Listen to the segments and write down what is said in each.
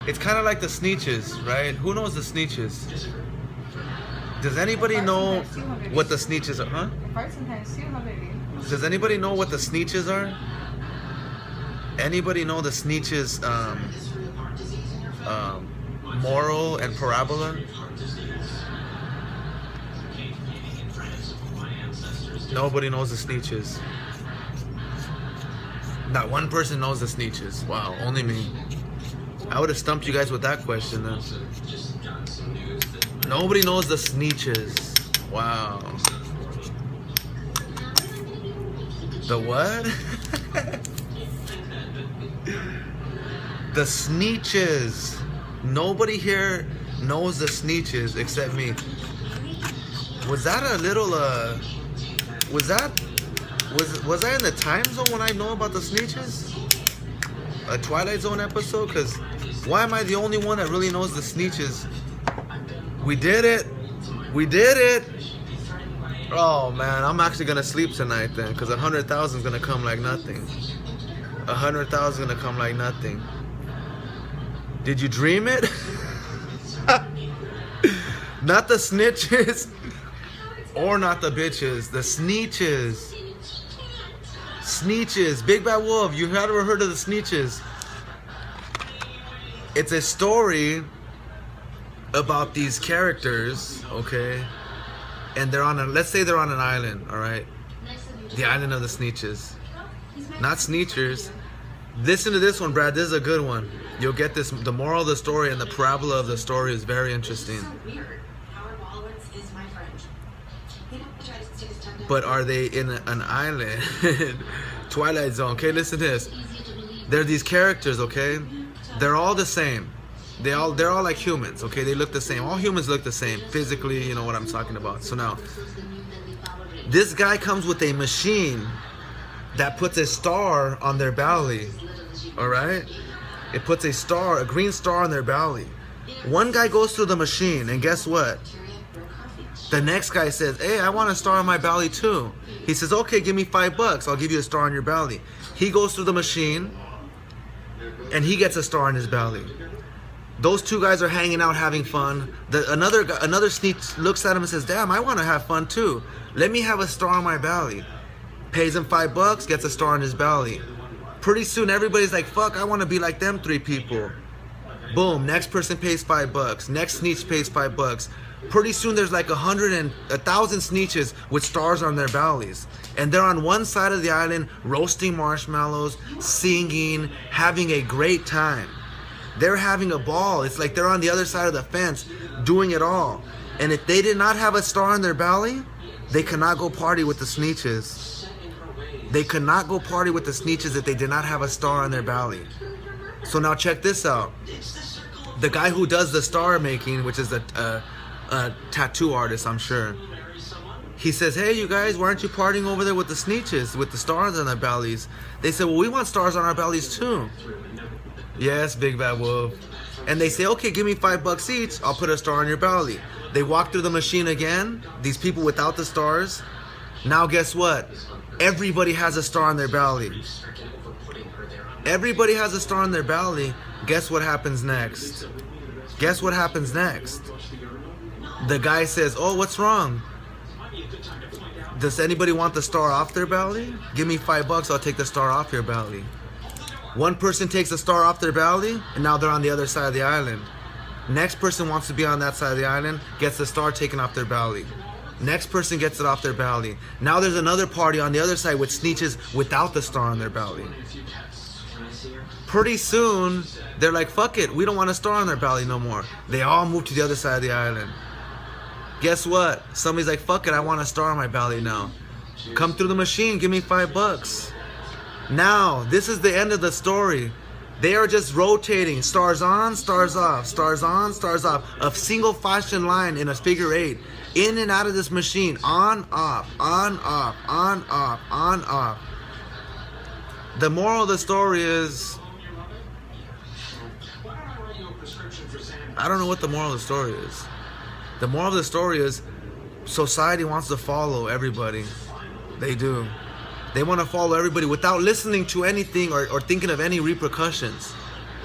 It's kind of like the Sneetches, right? Who knows the Sneetches? Does anybody know what the Sneetches are? Huh? Does anybody know what the Sneetches are? Anybody know the Sneetches moral and parabola? Nobody knows the Sneetches. Not one person knows the Sneetches. Wow, only me. I would have stumped you guys with that question then. Nobody knows the Sneetches. Wow. The what? The Sneetches. Nobody here knows the Sneetches except me. Was that a little was I in the time zone when I know about the Sneetches? A Twilight Zone episode? Cause why am I the only one that really knows the Sneetches? We did it. We did it. Oh man, I'm actually gonna sleep tonight then, cause 100,000 is gonna come like nothing. 100,000 is gonna come like nothing. Did you dream it? Not the snitches, or not the bitches. The Sneetches. Sneetches. Big Bad Wolf. You ever heard of the Sneetches? It's a story about these characters, okay? And they're on let's say they're on an island, all right? The island of the Sneetches. Not Sneetchers. Listen to this one, Brad. This is a good one. You'll get this. The moral of the story and the parabola of the story is very interesting. But are they in an island? Twilight Zone. Okay, listen to this. There are these characters, okay? They're all the same. They're all like humans, okay? They look the same. All humans look the same. Physically, you know what I'm talking about. So now, this guy comes with a machine that puts a star on their belly. Alright? It puts a star, a green star on their belly. One guy goes through the machine, and guess what? The next guy says, hey, I want a star on my belly too. He says, okay, give me $5. I'll give you a star on your belly. He goes through the machine, and he gets a star on his belly. Those two guys are hanging out, having fun. Another sneak looks at him and says, damn, I want to have fun too. Let me have a star on my belly. Pays him $5, gets a star on his belly. Pretty soon, everybody's like, fuck, I want to be like them three people. Boom, next person pays $5. Next sneetch pays $5. Pretty soon there's like 1,000 sneetches with stars on their bellies. And they're on one side of the island roasting marshmallows, singing, having a great time. They're having a ball. It's like they're on the other side of the fence doing it all. And if they did not have a star on their belly, they could not go party with the sneetches. They could not go party with the sneetches if they did not have a star on their belly. So now check this out. The guy who does the star making, which is a tattoo artist, I'm sure. He says, hey, you guys, why aren't you partying over there with the sneetches, with the stars on their bellies? They said, well, we want stars on our bellies too. Yes, Big Bad Wolf. And they say, okay, give me $5 each. I'll put a star on your belly. They walk through the machine again. These people without the stars. Now guess what? Everybody has a star on their belly. Everybody has a star on their belly. Guess what happens next? Guess what happens next? The guy says, oh, what's wrong? Does anybody want the star off their belly? Give me $5, I'll take the star off your belly. One person takes a star off their belly, and now they're on the other side of the island. Next person wants to be on that side of the island, gets the star taken off their belly. Next person gets it off their belly. Now there's another party on the other side with sneetches without the star on their belly. Pretty soon, they're like, fuck it, we don't want a star on their belly no more. They all move to the other side of the island. Guess what? Somebody's like, fuck it, I want a star on my belly now. Come through the machine, give me $5. Now, this is the end of the story. They are just rotating, stars on, stars off, stars on, stars off. A single fashion line in a figure 8. In and out of this machine, on, off, on, off, on, off, on, off. The moral of the story is, I don't know what the moral of the story is. The moral of the story is, society wants to follow everybody. They do. They want to follow everybody without listening to anything or thinking of any repercussions.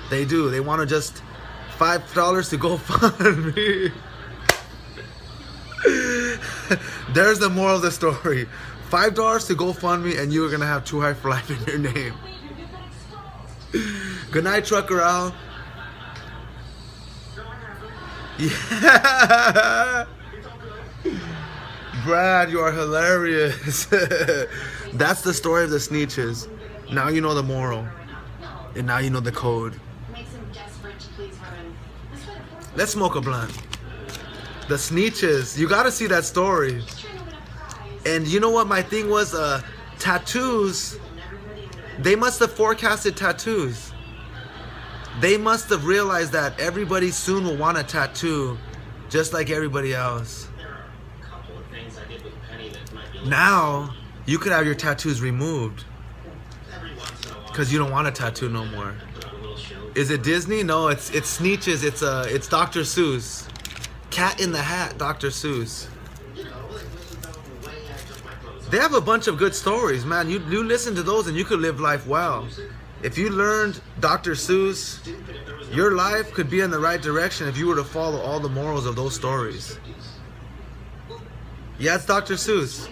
They do. They want to just $5 to go fund me. There's the moral of the story. $5 to go fund me, and you're gonna have Too High for Life in your name. Good night, Trucker Al. Yeah. Brad, you are hilarious. That's the story of the Sneetches. Now you know the moral. And now you know the code. Let's smoke a blunt. The Sneetches. You gotta see that story. And you know what my thing was? Tattoos. They must have forecasted tattoos. They must have realized that everybody soon will want a tattoo, just like everybody else. Now, you could have your tattoos removed because you don't want a tattoo no more. Is it Disney? No, it's Sneetches. It's Dr. Seuss. Cat in the Hat, Dr. Seuss. They have a bunch of good stories, man. You listen to those and you could live life well. If you learned Dr. Seuss, your life could be in the right direction if you were to follow all the morals of those stories. Yeah, it's Dr. Seuss.